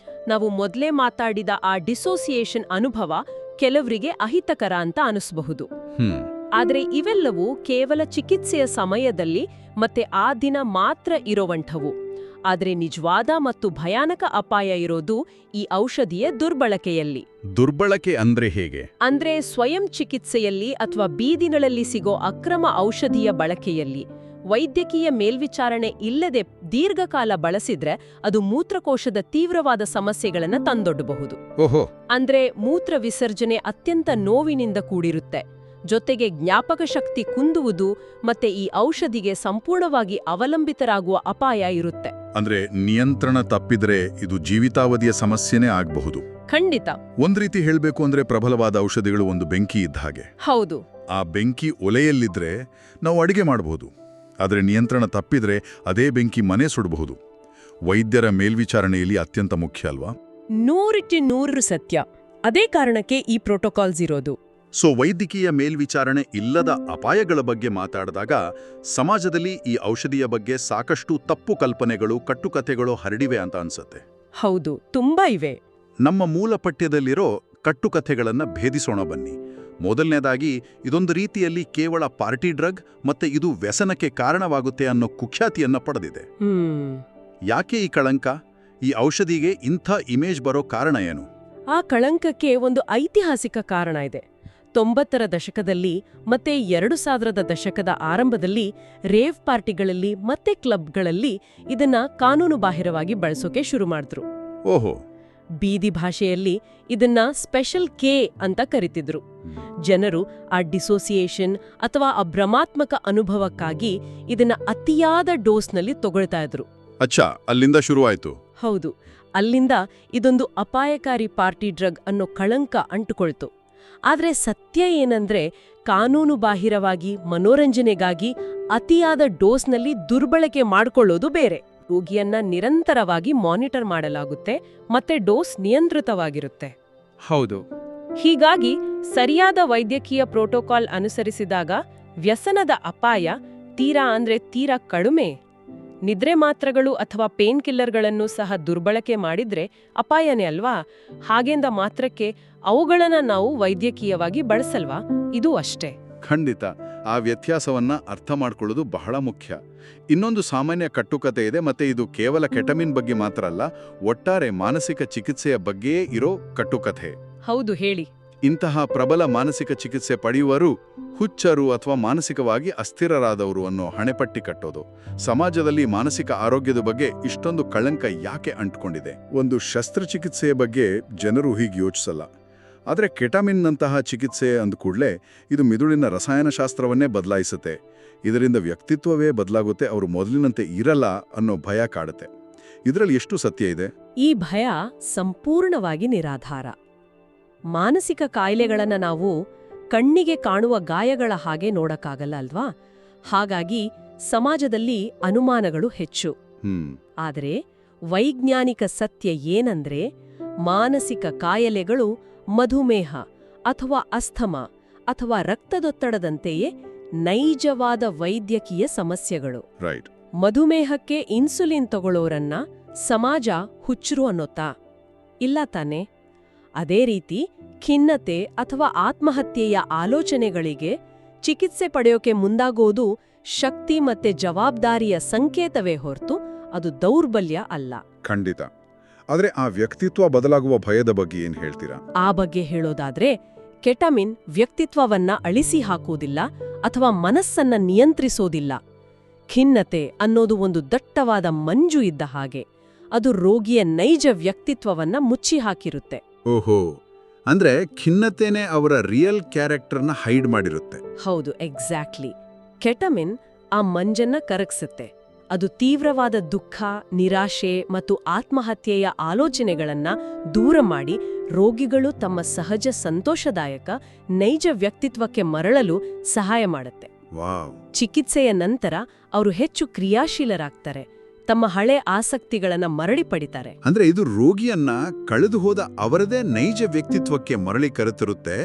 ನಾವು ಮೊದಲೇ ಮಾತಾಡಿದ ಆ ಡಿಸೋಸಿಯೇಷನ್ ಅನುಭವ ಕೆಲವರಿಗೆ ಅಹಿತಕರ ಅಂತ ಅನಿಸಬಹುದು. ಆದ್ರೆ ಇವೆಲ್ಲವೂ ಕೇವಲ ಚಿಕಿತ್ಸೆಯ ಸಮಯದಲ್ಲಿ ಮತ್ತೆ ಆ ದಿನ ಮಾತ್ರ ಇರೋವಂಥವು. ಆದ್ರೆ ನಿಜವಾದ ಮತ್ತು ಭಯಾನಕ ಅಪಾಯ ಇರೋದು ಈ ಔಷಧಿಯ ದುರ್ಬಳಕೆಯಲ್ಲಿ. ದುರ್ಬಳಕೆ ಅಂದ್ರೆ ಹೇಗೆ? ಅಂದ್ರೆ ಸ್ವಯಂ ಚಿಕಿತ್ಸೆಯಲ್ಲಿ ಅಥವಾ ಬೀದಿಗಳಲ್ಲಿ ಸಿಗೋ ಅಕ್ರಮ ಔಷಧಿಯ ಬಳಕೆಯಲ್ಲಿ. ವೈದ್ಯಕೀಯ ಮೇಲ್ವಿಚಾರಣೆ ಇಲ್ಲದೆ ದೀರ್ಘಕಾಲ ಬಳಸಿದ್ರೆ ಅದು ಮೂತ್ರಕೋಶದ ತೀವ್ರವಾದ ಸಮಸ್ಯೆಗಳನ್ನ ತಂದೊಡ್ಡಬಹುದು. ಓಹೋ. ಅಂದ್ರೆ ಮೂತ್ರ ವಿಸರ್ಜನೆ ಅತ್ಯಂತ ನೋವಿನಿಂದ ಕೂಡಿರುತ್ತೆ. ಜೊತೆಗೆ ಜ್ಞಾಪಕ ಶಕ್ತಿ ಕುಂದುವುದು ಮತ್ತೆ ಈ ಔಷಧಿಗೆ ಸಂಪೂರ್ಣವಾಗಿ ಅವಲಂಬಿತರಾಗುವ ಅಪಾಯ ಇರುತ್ತೆ. ಅಂದ್ರೆ ನಿಯಂತ್ರಣ ತಪ್ಪಿದ್ರೆ ಇದು ಜೀವಿತಾವಧಿಯ ಸಮಸ್ಯೆನೇ ಆಗಬಹುದು. ಖಂಡಿತ. ಒಂದ್ ರೀತಿ ಹೇಳ್ಬೇಕು ಅಂದ್ರೆ ಪ್ರಬಲವಾದ ಔಷಧಿಗಳು ಒಂದು ಬೆಂಕಿ ಇದ್ದ ಹಾಗೆ. ಹೌದು. ಆ ಬೆಂಕಿ ಒಲೆಯಲ್ಲಿದ್ರೆ ನಾವು ಅಡಿಗೆ ಮಾಡಬಹುದು. ಆದರೆ ನಿಯಂತ್ರಣ ತಪ್ಪಿದ್ರೆ ಅದೇ ಬೆಂಕಿ ಮನೆ ಸುಡಬಹುದು. ವೈದ್ಯರ ಮೇಲ್ವಿಚಾರಣೆಯಲ್ಲಿ ಅತ್ಯಂತ ಮುಖ್ಯ ಅಲ್ವಾ? 100% ಸತ್ಯ. ಅದೇ ಕಾರಣಕ್ಕೆ ಈ ಪ್ರೋಟೋಕಾಲ್ಸ್ ಇರೋದು. ಸೊ ವೈದ್ಯಕೀಯ ಮೇಲ್ವಿಚಾರಣೆ ಇಲ್ಲದ ಅಪಾಯಗಳ ಬಗ್ಗೆ ಮಾತಾಡಿದಾಗ ಸಮಾಜದಲ್ಲಿ ಈ ಔಷಧಿಯ ಬಗ್ಗೆ ಸಾಕಷ್ಟು ತಪ್ಪು ಕಲ್ಪನೆಗಳು, ಕಟ್ಟುಕಥೆಗಳು ಹರಡಿವೆ ಅಂತ ಅನ್ಸುತ್ತೆ. ಹೌದು, ತುಂಬಾ ಇವೆ. ನಮ್ಮ ಮೂಲ ಪಠ್ಯದಲ್ಲಿರೋ ಕಟ್ಟುಕಥೆಗಳನ್ನ ಭೇದಿಸೋಣ ಬನ್ನಿ. ಮೊದಲನೇದಾಗಿ, ಇದೊಂದು ರೀತಿಯಲ್ಲಿ ಕೇವಲ ಪಾರ್ಟಿ ಡ್ರಗ್ ಮತ್ತೆ ಇದು ವ್ಯಸನಕ್ಕೆ ಕಾರಣವಾಗುತ್ತೆ ಅನ್ನೋ ಕುಖ್ಯಾತಿಯನ್ನ ಪಡೆದಿದೆ. ಯಾಕೆ ಈ ಕಳಂಕ? ಈ ಔಷಧಿಗೆ ಇಂಥ ಇಮೇಜ್ ಬರೋ ಕಾರಣ ಏನು? ಆ ಕಳಂಕಕ್ಕೆ ಒಂದು ಐತಿಹಾಸಿಕ ಕಾರಣ ಇದೆ. 90ರ ದಶಕದಲ್ಲಿ ಮತ್ತೆ 2000ರ ದಶಕದ ಆರಂಭದಲ್ಲಿ ರೇವ್ ಪಾರ್ಟಿಗಳಲ್ಲಿ ಮತ್ತೆ ಕ್ಲಬ್ಗಳಲ್ಲಿ ಇದನ್ನ ಕಾನೂನುಬಾಹಿರವಾಗಿ ಬಳಸೋಕೆ ಶುರು ಮಾಡಿದ್ರು. ಓಹೋ. ಬೀದಿ ಭಾಷೆಯಲ್ಲಿ ಇದನ್ನ ಸ್ಪೆಷಲ್ ಕೆ ಅಂತ ಕರಿತಿದ್ರು. ಜನರು ಆ ಡಿಸೋಸಿಯೇಷನ್ ಅಥವಾ ಆ ಭ್ರಮಾತ್ಮಕ ಅನುಭವಕ್ಕಾಗಿ ಇದನ್ನ ಅತಿಯಾದ ಡೋಸ್ನಲ್ಲಿ ತಗೊಳ್ತಾ ಇದ್ರು. ಅಚ್ಚಾ, ಅಲ್ಲಿಂದ ಶುರುವಾಯ್ತು. ಹೌದು, ಅಲ್ಲಿಂದ ಇದೊಂದು ಅಪಾಯಕಾರಿ ಪಾರ್ಟಿ ಡ್ರಗ್ ಅನ್ನೋ ಕಳಂಕ ಅಂಟುಕೊಳ್ತು. ಆದ್ರೆ ಸತ್ಯ ಏನಂದ್ರೆ, ಕಾನೂನುಬಾಹಿರವಾಗಿ ಮನೋರಂಜನೆಗಾಗಿ ಅತಿಯಾದ ಡೋಸ್ನಲ್ಲಿ ದುರ್ಬಳಕೆ ಮಾಡ್ಕೊಳ್ಳೋದು ಬೇರೆ. ರೋಗಿಯನ್ನ ನಿರಂತರವಾಗಿ ಮಾನಿಟರ್ ಮಾಡಲಾಗುತ್ತೆ ಮತ್ತೆ ಡೋಸ್ ನಿಯಂತ್ರಿತವಾಗಿರುತ್ತೆ. ಹೌದು. ಹೀಗಾಗಿ ಸರಿಯಾದ ವೈದ್ಯಕೀಯ ಪ್ರೋಟೋಕಾಲ್ ಅನುಸರಿಸಿದಾಗ ವ್ಯಸನದ ಅಪಾಯ ತೀರಾ ಕಡಿಮೆ. ನಿದ್ರೆ ಮಾತ್ರೆಗಳು ಅಥವಾ ಪೇನ್ ಕಿಲ್ಲರ್ಗಳನ್ನು ಸಹ ದುರ್ಬಳಕೆ ಮಾಡಿದ್ರೆ ಅಪಾಯನೇ ಅಲ್ವಾ? ಹಾಗೆಂದ ಮಾತ್ರಕ್ಕೆ ಅವುಗಳನ್ನ ನಾವು ವೈದ್ಯಕೀಯವಾಗಿ ಬಳಸಲ್ವಾ? ಇದು ಅಷ್ಟೇ. ಖಂಡಿತ. ಆ ವ್ಯತ್ಯಾಸವನ್ನ ಅರ್ಥ ಮಾಡ್ಕೊಳ್ಳೋದು ಬಹಳ ಮುಖ್ಯ. ಇನ್ನೊಂದು ಸಾಮಾನ್ಯ ಕಟ್ಟುಕತೆ ಇದೆ, ಮತ್ತೆ ಇದು ಕೇವಲ ಕೆಟಮಿನ್ ಬಗ್ಗೆ ಮಾತ್ರ ಅಲ್ಲ, ಒಟ್ಟಾರೆ ಮಾನಸಿಕ ಚಿಕಿತ್ಸೆಯ ಬಗ್ಗೆಯೇ ಇರೋ ಕಟ್ಟುಕತೆ. ಹೌದು, ಹೇಳಿ. ಇಂತಹ ಪ್ರಬಲ ಮಾನಸಿಕ ಚಿಕಿತ್ಸೆ ಪಡೆಯುವರು ಹುಚ್ಚರು ಅಥವಾ ಮಾನಸಿಕವಾಗಿ ಅಸ್ಥಿರರಾದವರು ಅನ್ನೋ ಹಣೆಪಟ್ಟಿ ಕಟ್ಟೋದು. ಸಮಾಜದಲ್ಲಿ ಮಾನಸಿಕ ಆರೋಗ್ಯದ ಬಗ್ಗೆ ಇಷ್ಟೊಂದು ಕಳಂಕ ಯಾಕೆ ಅಂಟ್ಕೊಂಡಿದೆ? ಒಂದು ಶಸ್ತ್ರಚಿಕಿತ್ಸೆಯ ಬಗ್ಗೆ ಜನರು ಹೀಗೆ ಯೋಚಿಸಲ್ಲ. ಆದರೆ ಕೆಟಮಿನ್ನಂತಹ ಚಿಕಿತ್ಸೆ ಅಂದ ಕೂಡಲೇ ಇದು ಮಿದುಳಿನ ರಸಾಯನಶಾಸ್ತ್ರವನ್ನೇ ಬದಲಾಯಿಸುತ್ತೆ, ಇದರಿಂದ ವ್ಯಕ್ತಿತ್ವವೇ ಬದಲಾಗುತ್ತೆ, ಅವರು ಮೊದಲಿನಂತೆ ಇರಲ್ಲ ಅನ್ನೋ ಭಯ ಕಾಡುತ್ತೆ. ಇದರಲ್ಲಿ ಎಷ್ಟು ಸತ್ಯ ಇದೆ? ಈ ಭಯ ಸಂಪೂರ್ಣವಾಗಿ ನಿರಾಧಾರ. ಮಾನಸಿಕ ಕಾಯಿಲೆಗಳನ್ನ ನಾವು ಕಣ್ಣಿಗೆ ಕಾಣುವ ಗಾಯಗಳ ಹಾಗೆ ನೋಡಕ್ಕಾಗಲ್ಲ ಅಲ್ವಾ? ಹಾಗಾಗಿ ಸಮಾಜದಲ್ಲಿ ಅನುಮಾನಗಳು ಹೆಚ್ಚು. ಆದರೆ ವೈಜ್ಞಾನಿಕ ಸತ್ಯ ಏನಂದ್ರೆ, ಮಾನಸಿಕ ಕಾಯಿಲೆಗಳು ಮಧುಮೇಹ ಅಥವಾ ಅಸ್ಥಮ ಅಥವಾ ರಕ್ತದೊತ್ತಡದಂತೆಯೇ ನೈಜವಾದ ವೈದ್ಯಕೀಯ ಸಮಸ್ಯೆಗಳು. ಮಧುಮೇಹಕ್ಕೆ ಇನ್ಸುಲಿನ್ ತಗೊಳ್ಳೋರನ್ನ ಸಮಾಜ ಹುಚ್ಚರು ಅನ್ನೋತಾ? ಇಲ್ಲ ತಾನೆ? ಅದೇ ರೀತಿ ಖಿನ್ನತೆ ಅಥವಾ ಆತ್ಮಹತ್ಯೆಯ ಆಲೋಚನೆಗಳಿಗೆ ಚಿಕಿತ್ಸೆ ಪಡೆಯೋಕೆ ಮುಂದಾಗೋದು ಶಕ್ತಿ ಮತ್ತೆ ಜವಾಬ್ದಾರಿಯ ಸಂಕೇತವೇ ಹೊರತು ಅದು ದೌರ್ಬಲ್ಯ ಅಲ್ಲ. ಖಂಡಿತ. ಆದರೆ ಆ ವ್ಯಕ್ತಿತ್ವ ಬದಲಾಗುವ ಭಯದ ಬಗ್ಗೆ ಏನ್ ಹೇಳ್ತೀರಾ? ಆ ಬಗ್ಗೆ ಹೇಳೋದಾದ್ರೆ, ಕೆಟಮಿನ್ ವ್ಯಕ್ತಿತ್ವವನ್ನ ಅಳಿಸಿ ಹಾಕುವುದಿಲ್ಲ ಅಥವಾ ಮನಸ್ಸನ್ನ ನಿಯಂತ್ರಿಸೋದಿಲ್ಲ. ಖಿನ್ನತೆ ಅನ್ನೋದು ಒಂದು ದಟ್ಟವಾದ ಮಂಜು ಇದ್ದ ಹಾಗೆ, ಅದು ರೋಗಿಯ ನೈಜ ವ್ಯಕ್ತಿತ್ವವನ್ನ ಮುಚ್ಚಿ ಹಾಕಿರುತ್ತೆ. ಓಹೋ, ಅಂದ್ರೆ ಖಿನ್ನತೆನೇ ಅವರ ರಿಯಲ್ ಕ್ಯಾರೆಕ್ಟರ್ನ ಹೈಡ್ ಮಾಡಿರುತ್ತೆ. ಹೌದು, ಎಕ್ಸಾಕ್ಟ್ಲಿ. ಕೆಟಮಿನ್ ಆ ಮಂಜನ್ನ ಕರಗಿಸುತ್ತೆ. ಅದು ತೀವ್ರವಾದ ದುಃಖ, ನಿರಾಶೆ ಮತ್ತು ಆತ್ಮಹತ್ಯೆಯ ಆಲೋಚನೆಗಳನ್ನ ದೂರ ಮಾಡಿ ರೋಗಿಗಳು ತಮ್ಮ ಸಹಜ ಸಂತೋಷದಾಯಕ ನೈಜ ವ್ಯಕ್ತಿತ್ವಕ್ಕೆ ಮರಳಲು ಸಹಾಯ ಮಾಡುತ್ತೆ. ಚಿಕಿತ್ಸೆಯ ನಂತರ ಅವರು ಹೆಚ್ಚು ಕ್ರಿಯಾಶೀಲರಾಗ್ತಾರೆ, ತಮ್ಮ ಹಳೆ ಆಸಕ್ತಿಗಳನ್ನ ಮರಳಿ ಪಡಿತಾರೆ. ಅಂದ್ರೆ ಇದು ರೋಗಿಯನ್ನ ಕಳೆದು ಹೋದ ಅವರದೇ ನೈಜ ವ್ಯಕ್ತಿತ್ವಕ್ಕೆ ಮರಳಿ ಕರೆತರುತ್ತೆ,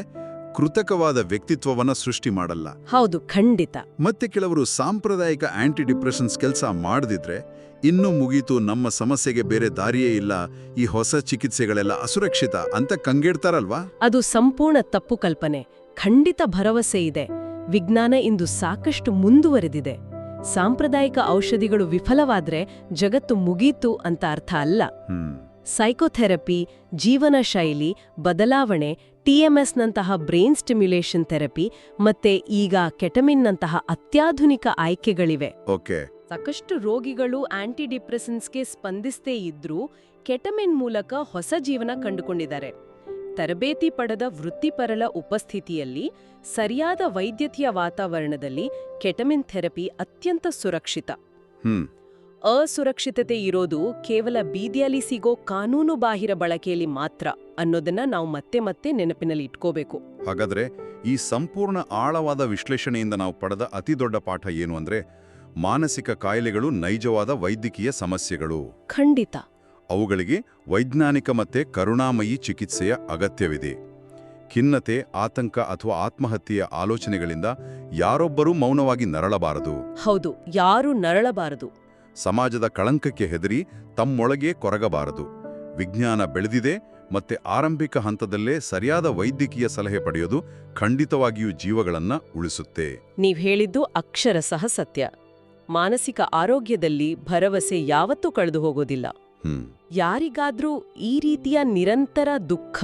ಕೃತಕವಾದ ವ್ಯಕ್ತಿತ್ವವನ್ನ ಸೃಷ್ಟಿ ಮಾಡಲ್ಲ. ಹೌದು, ಖಂಡಿತ. ಮತ್ತೆ ಕೆಲವರು ಸಾಂಪ್ರದಾಯಿಕ ಆಂಟಿ ಡಿಪ್ರೆಷನ್ಸ್ ಕೆಲಸ ಮಾಡದಿದ್ರೆ ಇನ್ನೂ ಮುಗೀತು, ನಮ್ಮ ಸಮಸ್ಯೆಗೆ ಬೇರೆ ದಾರಿಯೇ ಇಲ್ಲ, ಈ ಹೊಸ ಚಿಕಿತ್ಸೆಗಳೆಲ್ಲ ಅಸುರಕ್ಷಿತ ಅಂತ ಕಂಗೆಡ್ತಾರಲ್ವಾ? ಅದು ಸಂಪೂರ್ಣ ತಪ್ಪು ಕಲ್ಪನೆ. ಖಂಡಿತ ಭರವಸೆ ಇದೆ. ವಿಜ್ಞಾನ ಇಂದು ಸಾಕಷ್ಟು ಮುಂದುವರೆದಿದೆ. ಸಾಂಪ್ರದಾಯಿಕ ಔಷಧಿಗಳು ವಿಫಲವಾದ್ರೆ ಜಗತ್ತು ಮುಗೀತು ಅಂತ ಅರ್ಥ ಅಲ್ಲ. ಸೈಕೋಥೆರಪಿ, ಜೀವನ ಶೈಲಿ ಬದಲಾವಣೆ, TMSನಂತಹ ಬ್ರೈನ್ ಸ್ಟಿಮ್ಯುಲೇಷನ್ ಥೆರಪಿ ಮತ್ತೆ ಈಗ ಕೆಟಮಿನ್ನಂತಹ ಅತ್ಯಾಧುನಿಕ ಆಯ್ಕೆಗಳಿವೆ. ಸಾಕಷ್ಟು ರೋಗಿಗಳು ಆಂಟಿ ಡಿಪ್ರೆಸೆನ್ಸ್ಗೆ ಸ್ಪಂದಿಸದೇ ಇದ್ರೂ ಕೆಟಮಿನ್ ಮೂಲಕ ಹೊಸ ಜೀವನ ಕಂಡುಕೊಂಡಿದ್ದಾರೆ. ತರಬೇತಿ ಪಡೆದ ವೃತ್ತಿಪರರ ಉಪಸ್ಥಿತಿಯಲ್ಲಿ ಸರಿಯಾದ ವೈದ್ಯಕೀಯ ವಾತಾವರಣದಲ್ಲಿ ಕೆಟಮಿನ್ ಥೆರಪಿ ಅತ್ಯಂತ ಸುರಕ್ಷಿತ. ಅಸುರಕ್ಷಿತತೆ ಇರೋದು ಕೇವಲ ಬೀದಿಯಲ್ಲಿ ಸಿಗೋ ಕಾನೂನುಬಾಹಿರ ಬಳಕೆಯಲ್ಲಿ ಮಾತ್ರ ಅನ್ನೋದನ್ನ ನಾವು ಮತ್ತೆ ಮತ್ತೆ ನೆನಪಿನಲ್ಲಿ ಇಟ್ಕೋಬೇಕು. ಹಾಗಾದ್ರೆ ಈ ಸಂಪೂರ್ಣ ಆಳವಾದ ವಿಶ್ಲೇಷಣೆಯಿಂದ ನಾವು ಪಡೆದ ಅತಿದೊಡ್ಡ ಪಾಠ ಏನು ಅಂದ್ರೆ, ಮಾನಸಿಕ ಕಾಯಿಲೆಗಳು ನೈಜವಾದ ವೈದ್ಯಕೀಯ ಸಮಸ್ಯೆಗಳು. ಖಂಡಿತ. ಅವುಗಳಿಗೆ ವೈಜ್ಞಾನಿಕ ಮತ್ತೆ ಕರುಣಾಮಯಿ ಚಿಕಿತ್ಸೆಯ ಅಗತ್ಯವಿದೆ. ಖಿನ್ನತೆ, ಆತಂಕ ಅಥವಾ ಆತ್ಮಹತ್ಯೆಯ ಆಲೋಚನೆಗಳಿಂದ ಯಾರೊಬ್ಬರೂ ಮೌನವಾಗಿ ನರಳಬಾರದು. ಹೌದು, ಯಾರೂ ನರಳಬಾರದು. ಸಮಾಜದ ಕಳಂಕಕ್ಕೆ ಹೆದರಿ ತಮ್ಮೊಳಗೆ ಕೊರಗಬಾರದು. ವಿಜ್ಞಾನ ಬೆಳೆದಿದೆ ಮತ್ತೆ ಆರಂಭಿಕ ಹಂತದಲ್ಲೇ ಸರಿಯಾದ ವೈದ್ಯಕೀಯ ಸಲಹೆ ಪಡೆಯೋದು ಖಂಡಿತವಾಗಿಯೂ ಜೀವಗಳನ್ನ ಉಳಿಸುತ್ತೆ. ನೀವ್ ಹೇಳಿದ್ದು ಅಕ್ಷರಶಃ ಸತ್ಯ. ಮಾನಸಿಕ ಆರೋಗ್ಯದಲ್ಲಿ ಭರವಸೆ ಯಾವತ್ತೂ ಕಳೆದು ಹೋಗೋದಿಲ್ಲ. ಯಾರಿಗಾದ್ರೂ ಈ ರೀತಿಯ ನಿರಂತರ ದುಃಖ,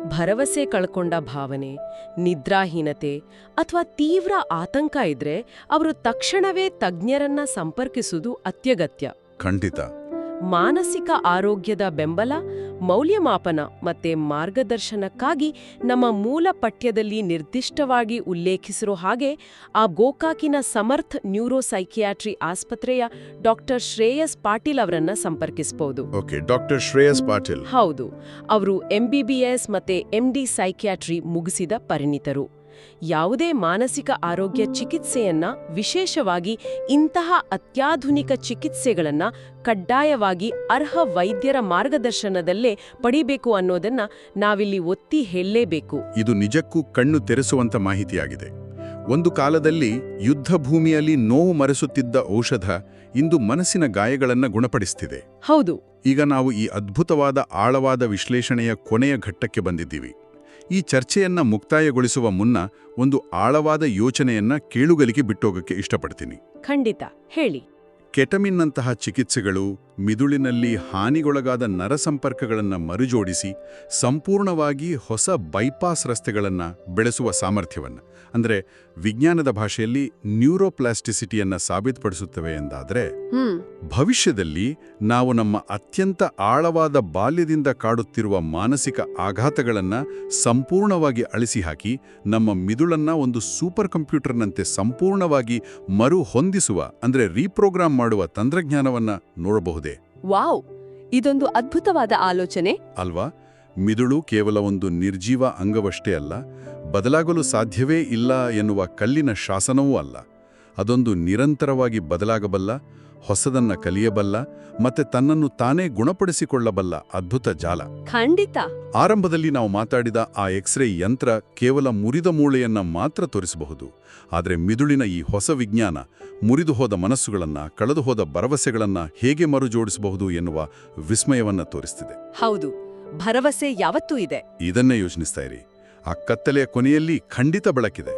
ಭರವಸೆ ಕಳ್ಕೊಂಡ ಭಾವನೆ, ನಿದ್ರಾಹೀನತೆ ಅಥವಾ ತೀವ್ರ ಆತಂಕ ಇದ್ರೆ ಅವರು ತಕ್ಷಣವೇ ತಜ್ಞರನ್ನ ಸಂಪರ್ಕಿಸುವುದು ಅತ್ಯಗತ್ಯ. ಖಂಡಿತ. ಮಾನಸಿಕ ಆರೋಗ್ಯದ ಬೆಂಬಲ, ಮೌಲ್ಯಮಾಪನ ಮತ್ತೆ ಮಾರ್ಗದರ್ಶನಕ್ಕಾಗಿ ನಮ್ಮ ಮೂಲ ಪಠ್ಯದಲ್ಲಿ ನಿರ್ದಿಷ್ಟವಾಗಿ ಉಲ್ಲೇಖಿಸಿರೋ ಹಾಗೆ ಆ ಗೋಕಾಕಿನ ಸಮರ್ಥ್ ನ್ಯೂರೋಸೈಕಿಯಾಟ್ರಿ ಆಸ್ಪತ್ರೆಯ ಡಾಕ್ಟರ್ ಶ್ರೇಯಸ್ ಪಾಟೀಲ್ ಅವರನ್ನ ಸಂಪರ್ಕಿಸಬಹುದು. ಡಾಕ್ಟರ್ ಶ್ರೇಯಸ್ ಪಾಟೀಲ್. ಹೌದು, ಅವರು MBBS ಮತ್ತೆ MD ಸೈಕಿಯಾಟ್ರಿ ಮುಗಿಸಿದ ಪರಿಣಿತರು. ಯಾವುದೇ ಮಾನಸಿಕ ಆರೋಗ್ಯ ಚಿಕಿತ್ಸೆಯನ್ನ, ವಿಶೇಷವಾಗಿ ಇಂತಹ ಅತ್ಯಾಧುನಿಕ ಚಿಕಿತ್ಸೆಗಳನ್ನ ಕಡ್ಡಾಯವಾಗಿ ಅರ್ಹ ವೈದ್ಯರ ಮಾರ್ಗದರ್ಶನದಲ್ಲೇ ಪಡಿಬೇಕು ಅನ್ನೋದನ್ನ ನಾವಿಲ್ಲಿ ಒತ್ತಿ ಹೇಳಲೇಬೇಕು. ಇದು ನಿಜಕ್ಕೂ ಕಣ್ಣು ತೆರೆಸುವಂತ ಮಾಹಿತಿಯಾಗಿದೆ. ಒಂದು ಕಾಲದಲ್ಲಿ ಯುದ್ಧ ಭೂಮಿಯಲ್ಲಿ ನೋವು ಮರೆಸುತ್ತಿದ್ದ ಔಷಧ ಇಂದು ಮನಸ್ಸಿನ ಗಾಯಗಳನ್ನು ಗುಣಪಡಿಸ್ತಿದೆ. ಹೌದು. ಈಗ ನಾವು ಈ ಅದ್ಭುತವಾದ ಆಳವಾದ ವಿಶ್ಲೇಷಣೆಯ ಕೊನೆಯ ಘಟ್ಟಕ್ಕೆ ಬಂದಿದ್ದೀವಿ. ಈ ಚರ್ಚೆಯನ್ನ ಮುಕ್ತಾಯಗೊಳಿಸುವ ಮುನ್ನ ಒಂದು ಆಳವಾದ ಯೋಚನೆಯನ್ನ ಕೇಳುಗಲಿಗೆ ಬಿಟ್ಟೋಗಕ್ಕೆ ಇಷ್ಟಪಡ್ತೀನಿ. ಖಂಡಿತ, ಹೇಳಿ. ಕೆಟಮಿನ್ನಂತಹ ಚಿಕಿತ್ಸೆಗಳು ಮಿದುಳಿನಲ್ಲಿ ಹಾನಿಗೊಳಗಾದ ನರಸಂಪರ್ಕಗಳನ್ನು ಮರುಜೋಡಿಸಿ ಸಂಪೂರ್ಣವಾಗಿ ಹೊಸ ಬೈಪಾಸ್ ರಸ್ತೆಗಳನ್ನು ಬೆಳೆಸುವ ಸಾಮರ್ಥ್ಯವನ್ನು, ಅಂದರೆ ವಿಜ್ಞಾನದ ಭಾಷೆಯಲ್ಲಿ ನ್ಯೂರೋಪ್ಲಾಸ್ಟಿಸಿಟಿಯನ್ನು ಸಾಬೀತುಪಡಿಸುತ್ತವೆ ಎಂದಾದರೆ, ಭವಿಷ್ಯದಲ್ಲಿ ನಾವು ನಮ್ಮ ಅತ್ಯಂತ ಆಳವಾದ ಬಾಲ್ಯದಿಂದ ಕಾಡುತ್ತಿರುವ ಮಾನಸಿಕ ಆಘಾತಗಳನ್ನು ಸಂಪೂರ್ಣವಾಗಿ ಅಳಿಸಿಹಾಕಿ ನಮ್ಮ ಮಿದುಳನ್ನ ಒಂದು ಸೂಪರ್ ಕಂಪ್ಯೂಟರ್ನಂತೆ ಸಂಪೂರ್ಣವಾಗಿ ಮರು ಹೊಂದಿಸುವ, ಅಂದರೆ ರೀಪ್ರೋಗ್ರಾಮ್ ಮಾಡುವ ತಂತ್ರಜ್ಞಾನವನ್ನು ನೋಡಬಹುದೇ? ವಾವ್, ಇದೊಂದು ಅದ್ಭುತವಾದ ಆಲೋಚನೆ ಅಲ್ವಾ? ಮಿದುಳು ಕೇವಲ ಒಂದು ನಿರ್ಜೀವ ಅಂಗವಷ್ಟೇ ಅಲ್ಲ, ಬದಲಾಗಲು ಸಾಧ್ಯವೇ ಇಲ್ಲ ಎನ್ನುವ ಕಲ್ಲಿನ ಶಾಸನವೂ ಅಲ್ಲ. ಅದೊಂದು ನಿರಂತರವಾಗಿ ಬದಲಾಗಬಲ್ಲ, ಹೊಸದನ್ನ ಕಲಿಯಬಲ್ಲ ಮತ್ತೆ ತನ್ನನ್ನು ತಾನೇ ಗುಣಪಡಿಸಿಕೊಳ್ಳಬಲ್ಲ ಅದ್ಭುತ ಜಾಲ. ಖಂಡಿತ. ಆರಂಭದಲ್ಲಿ ನಾವು ಮಾತಾಡಿದ ಆ ಎಕ್ಸ್ರೇ ಯಂತ್ರ ಕೇವಲ ಮುರಿದ ಮೂಳೆಯನ್ನ ಮಾತ್ರ ತೋರಿಸಬಹುದು. ಆದರೆ ಮಿದುಳಿನ ಈ ಹೊಸ ವಿಜ್ಞಾನ ಮುರಿದು ಹೋದ ಮನಸ್ಸುಗಳನ್ನ, ಕಳೆದು ಹೋದ ಭರವಸೆಗಳನ್ನ ಹೇಗೆ ಮರುಜೋಡಿಸಬಹುದು ಎನ್ನುವ ವಿಸ್ಮಯವನ್ನ ತೋರಿಸ್ತಿದೆ. ಹೌದು, ಭರವಸೆ ಯಾವತ್ತೂ ಇದೆ. ಇದನ್ನೇ ಯೋಚಿಸ್ತಾ ಇರಿ. ಆ ಕತ್ತಲೆಯ ಕೊನೆಯಲ್ಲಿ ಖಂಡಿತ ಬೆಳಕಿದೆ.